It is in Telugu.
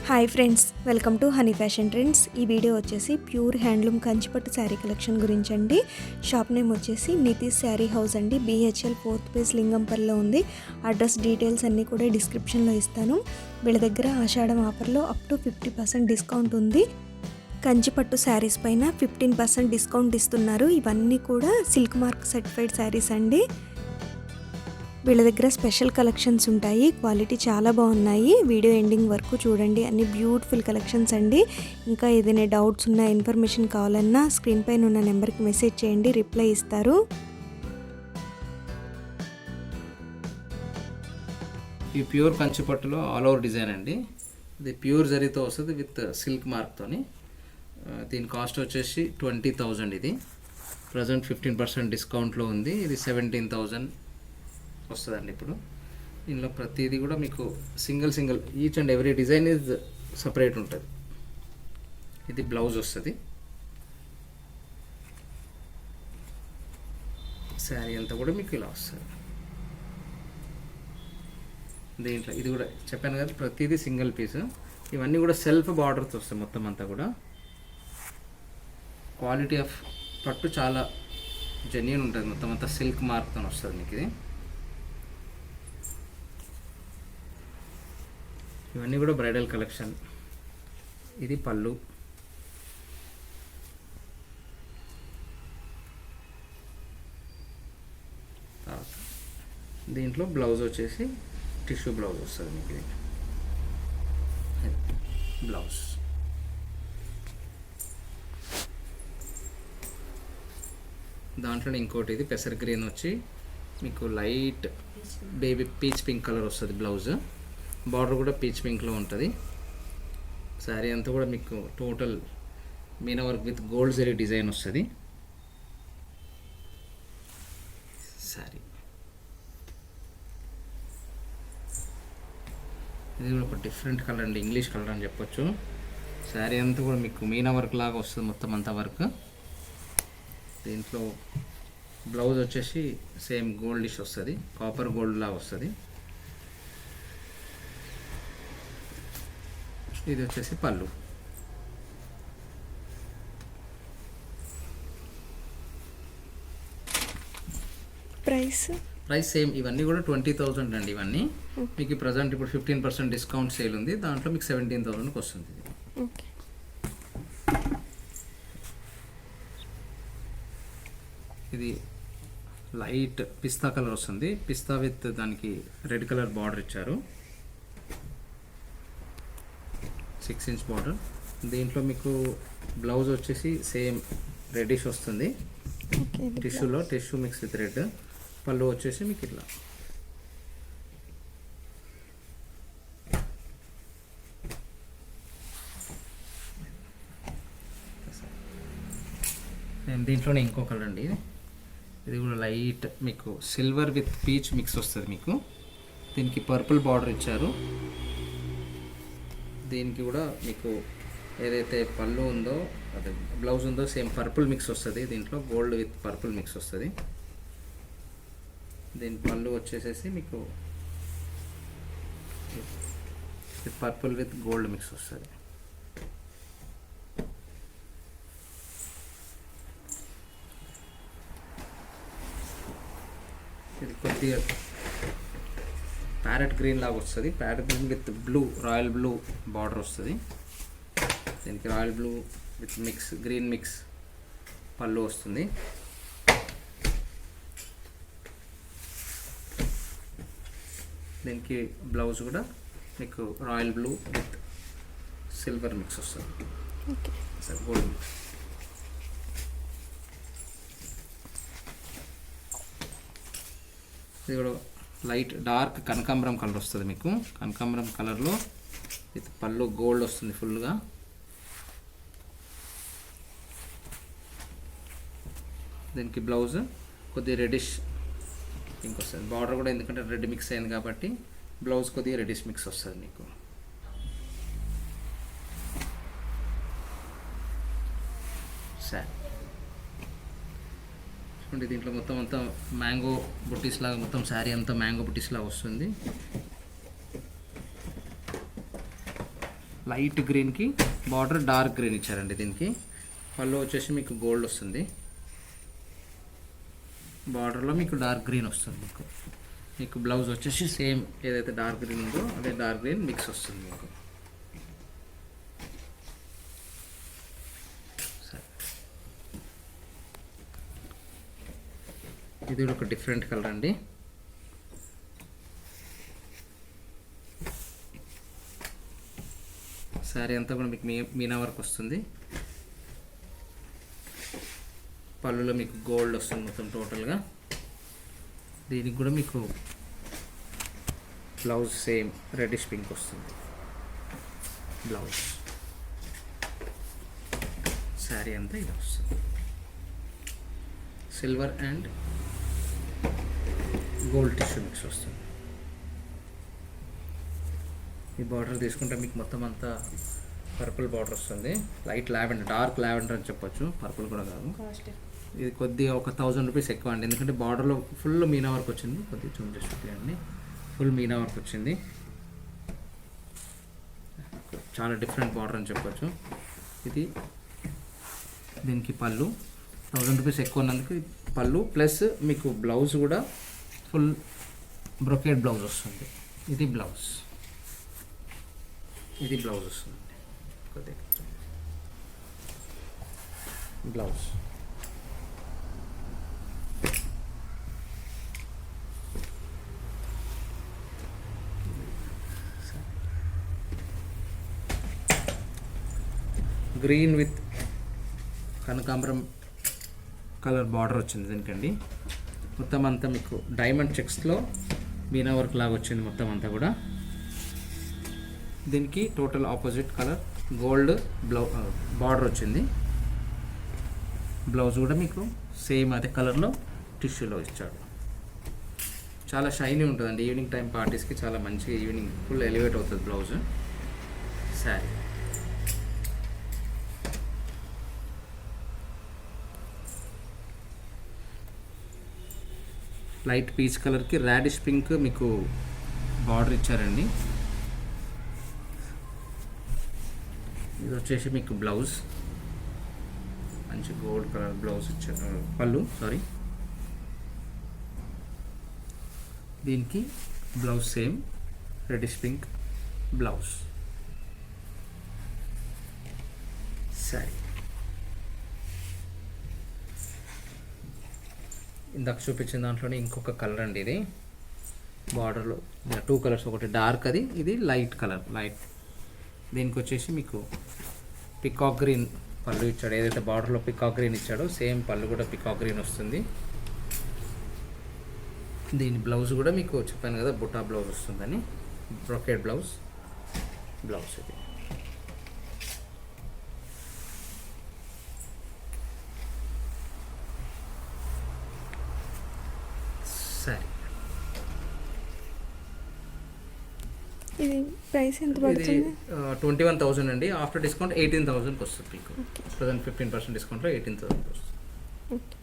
Hi friends, welcome to honey fashion trends. ఈ వీడియో వచ్చేసి ప్యూర్ హ్యాండ్లూమ్ కంచిపట్టు శారీ కలెక్షన్ గురించి అండి. షాప్ నేమ్ వచ్చేసి నితీష్ శారీ హౌస్ అండి. BHL 4th ఫేజ్ లింగంపల్లిలో ఉంది. అడ్రస్ డీటెయిల్స్ అన్నీ కూడా డిస్క్రిప్షన్లో ఇస్తాను. వీళ్ళ దగ్గర ఆషాఢం ఆఫర్లో అప్ టు 50% డిస్కౌంట్ ఉంది. కంచిపట్టు శారీస్ పైన 15% డిస్కౌంట్ ఇస్తున్నారు. ఇవన్నీ కూడా సిల్క్ మార్క్ సర్టిఫైడ్ శారీస్ అండి. వీళ్ళ దగ్గర స్పెషల్ కలెక్షన్స్ ఉంటాయి. క్వాలిటీ చాలా బాగున్నాయి. వీడియో ఎండింగ్ వరకు చూడండి. అన్ని బ్యూటిఫుల్ కలెక్షన్స్ అండి. ఇంకా ఏదైనా డౌట్స్ ఉన్నా, ఇన్ఫర్మేషన్ కావాలన్నా స్క్రీన్ పైన ఉన్న నెంబర్కి మెసేజ్ చేయండి, రిప్లై ఇస్తారు. ఈ ప్యూర్ కంచిపట్టులో ఆల్ ఓవర్ డిజైన్ అండి. ఇది ప్యూర్ జరీతో వస్తుంది విత్ సిల్క్ మార్క్తోని. దీని కాస్ట్ వచ్చేసి 20,000. ఇది ప్రజెంట్ 15% డిస్కౌంట్లో ఉంది. ఇది 17,000 వస్తుందండి. ఇప్పుడు దీనిలో ప్రతిదీ కూడా మీకు single each and every design is separate ఉంటుంది. ఇది బ్లౌజ్ వస్తుంది. శారీ అంతా కూడా మీకు ఇలా వస్తుంది. దీంట్లో ఇది కూడా చెప్పాను కదా, ప్రతిదీ సింగిల్ పీస్. ఇవన్నీ కూడా సెల్ఫ్ బార్డర్తో వస్తాయి. మొత్తం అంతా కూడా క్వాలిటీ ఆఫ్ పట్టు చాలా జెన్యూన్ ఉంటుంది. మొత్తం అంతా సిల్క్ మార్క్తో వస్తుంది మీకు. ఇది ఇవన్నీ కూడా బ్రైడల్ కలెక్షన్. ఇది పళ్ళు. దీంట్లో బ్లౌజ్ వచ్చేసి టిష్యూ బ్లౌజ్ వస్తుంది మీకు. ఇది బ్లౌజ్. దాంట్లో ఇంకోటి ఇది పెసర్ గ్రీన్ వచ్చి మీకు light baby peach pink colour వస్తుంది బ్లౌజ్. బార్డర్ కూడా పీచ్ పింక్లో ఉంటుంది. శారీ అంతా కూడా మీకు total Meena work with gold zari design వస్తుంది. శారీ ఇది కూడా ఒక డిఫరెంట్ కలర్ అండి, ఇంగ్లీష్ కలర్ అని చెప్పొచ్చు. శారీ అంతా కూడా మీకు మీనా వర్క్ లాగా వస్తుంది, మొత్తం అంతా వర్క్. దీంట్లో బ్లౌజ్ వచ్చేసి సేమ్ గోల్డిష్ వస్తుంది, కాపర్ గోల్డ్ లాగా వస్తుంది. ఇది వచ్చేసి పళ్ళు. Price same. ఇవన్నీ కూడా 20,000 అండి. ఇవన్నీ మీకు ప్రజెంట్ ఇప్పుడు 15% డిస్కౌంట్ సేల్ ఉంది. దాంట్లో మీకు 17,000కి వస్తుంది. ఇది లైట్ పిస్తా కలర్ వస్తుంది. పిస్తా విత్ దానికి రెడ్ కలర్ బార్డర్ ఇచ్చారు, 6 ఇంచ్ బార్డర్. దీంట్లో మీకు బ్లౌజ్ వచ్చేసి సేమ్ రెడ్డిష్ వస్తుంది. టిష్యూలో టిష్యూ మిక్స్ విత్ రెడ్. పళ్ళు వచ్చేసి మీకు ఇట్లా. దీంట్లోనే ఇంకో కలర్ అండి. ఇది కూడా లైట్ మీకు సిల్వర్ విత్ పీచ్ మిక్స్ వస్తుంది మీకు. దీనికి పర్పుల్ బార్డర్ ఇచ్చారు. దీనికి కూడా మీకు ఏదైతే పళ్ళు ఉందో అదే బ్లౌజ్ ఉందో సేమ్ పర్పుల్ మిక్స్ వస్తుంది. దీంట్లో గోల్డ్ విత్ పర్పుల్ మిక్స్ వస్తుంది. దీని పళ్ళు వచ్చేసేసి మీకు పర్పుల్ విత్ గోల్డ్ మిక్స్ వస్తుంది. ఇది కొద్దిగా ప్యారెట్ గ్రీన్ లాగా వస్తుంది. Parrot green with blue, royal blue border వస్తుంది. దీనికి royal blue with mix green mix పళ్ళు వస్తుంది. దీనికి బ్లౌజ్ కూడా మీకు royal blue with silver mix వస్తుంది, గోల్డ్ మిక్స్. ఇది కూడా లైట్ డార్క్ కనకాంబరం కలర్ వస్తుంది మీకు. కనకాంబరం కలర్లో విత్ పళ్ళు గోల్డ్ వస్తుంది ఫుల్గా. దీనికి బ్లౌజ్ కొద్దిగా రెడ్డిష్ పింక్ వస్తుంది. బార్డర్ కూడా ఎందుకంటే రెడ్ మిక్స్ అయింది కాబట్టి బ్లౌజ్ కొద్దిగా రెడ్డిష్ మిక్స్ వస్తుంది మీకు. సార్ దీంట్లో మొత్తం అంతా మ్యాంగో బుట్టీస్ లాగా, మొత్తం శారీ అంతా మ్యాంగో బుట్టీస్ లాగా వస్తుంది. లైట్ గ్రీన్కి బార్డర్ డార్క్ గ్రీన్ ఇచ్చారండి. దీనికి పళ్ళు వచ్చేసి మీకు గోల్డ్ వస్తుంది, బార్డర్లో మీకు డార్క్ గ్రీన్ వస్తుంది. మీకు బ్లౌజ్ వచ్చేసి సేమ్ ఏదైతే డార్క్ గ్రీన్ ఉందో అదే డార్క్ గ్రీన్ మిక్స్ వస్తుంది మీకు. ఇది కూడా ఒక డిఫరెంట్ కలర్ అండి. శారీ అంతా కూడా మీకు మీనా వర్క్ వస్తుంది, పళ్ళులో మీకు గోల్డ్ వస్తుంది మొత్తం టోటల్గా. దీనికి కూడా మీకు బ్లౌజ్ సేమ్ రెడ్డిష్ పింక్ వస్తుంది బ్లౌజ్. శారీ అంతా ఇది వస్తుంది, silver and gold tissue mix వస్తుంది. ఈ బార్డర్ తీసుకుంటే మీకు మొత్తం అంతా పర్పుల్ బార్డర్ వస్తుంది, లైట్ లావెండర్, డార్క్ లావెండర్ అని చెప్పొచ్చు, పర్పుల్ కూడా కాదు. ఇది కొద్దిగా ఒక 1000 రూపీస్ ఎక్కువ అండి, ఎందుకంటే బార్డర్లో ఫుల్ మీనా వర్క్ వచ్చింది. కొద్దిగా చూసి చూపించండి, ఫుల్ మీనా వర్క్ వచ్చింది, చాలా డిఫరెంట్ బార్డర్ అని చెప్పొచ్చు. ఇది దీనికి పళ్ళు 1000 రూపీస్ ఎక్కువ ఉన్నందుకు పళ్ళు ప్లస్ మీకు బ్లౌజ్ కూడా ఫుల్ బ్రొకేట్ బ్లౌజ్ వస్తుంది. ఇది బ్లౌజ్, ఇది బ్లౌజ్ వస్తుంది కొద్దిగా బ్లౌజ్. గ్రీన్ విత్ కనకాంబరం కలర్ బార్డర్ వచ్చింది దీనికండి. మొత్తం అంతా మీకు డైమండ్ చెక్స్లో మీనా వర్క్ లాగా వచ్చింది మొత్తం అంతా కూడా. దీనికి total opposite colour gold border వచ్చింది, బ్లౌజ్ కూడా మీకు సేమ్ అదే కలర్లో టిష్యూలో ఇచ్చాడు. చాలా షైనీ ఉంటుందండి, ఈవినింగ్ టైం పార్టీస్కి చాలా మంచిగా ఈవినింగ్ ఫుల్ ఎలివేట్ అవుతుంది బ్లౌజ్. శారీ లైట్ పీచ్ కలర్కి రాడిష్ పింక్ మీకు బార్డర్ ఇచ్చారండి. ఇది వచ్చేసి మీకు బ్లౌజ్, మంచి గోల్డ్ కలర్ బ్లౌజ్ ఇచ్చారు, పళ్ళు సారీ. దీనికి blouse same reddish pink blouse. Sorry ఇందాక చూపించిన దాంట్లోనే ఇంకొక కలర్ అండి, ఇది బార్డర్లో 2 కలర్స్, ఒకటి డార్క్ అది, ఇది లైట్ కలర్ లైట్. దీనికి వచ్చేసి మీకు పికాక్ గ్రీన్ పళ్ళు ఇచ్చాడు, ఏదైతే బార్డర్లో పికాక్ గ్రీన్ ఇచ్చాడో సేమ్ పళ్ళు కూడా పికాక్ గ్రీన్ వస్తుంది. దీని బ్లౌజ్ కూడా మీకు చెప్పాను కదా బుట్టా బ్లౌజ్ వస్తుందని, బ్రొకేట్ బ్లౌజ్ ఇది. సరే ఇది ప్రైస్ ఎంత పడుతుంది? 21,000 అండి, ఆఫ్టర్ డిస్కౌంట్ 18,000కి వస్తుంది మీకు. ప్రజెంట్ 15% డిస్కౌంట్లో 18,000 వస్తుంది. ఓకే.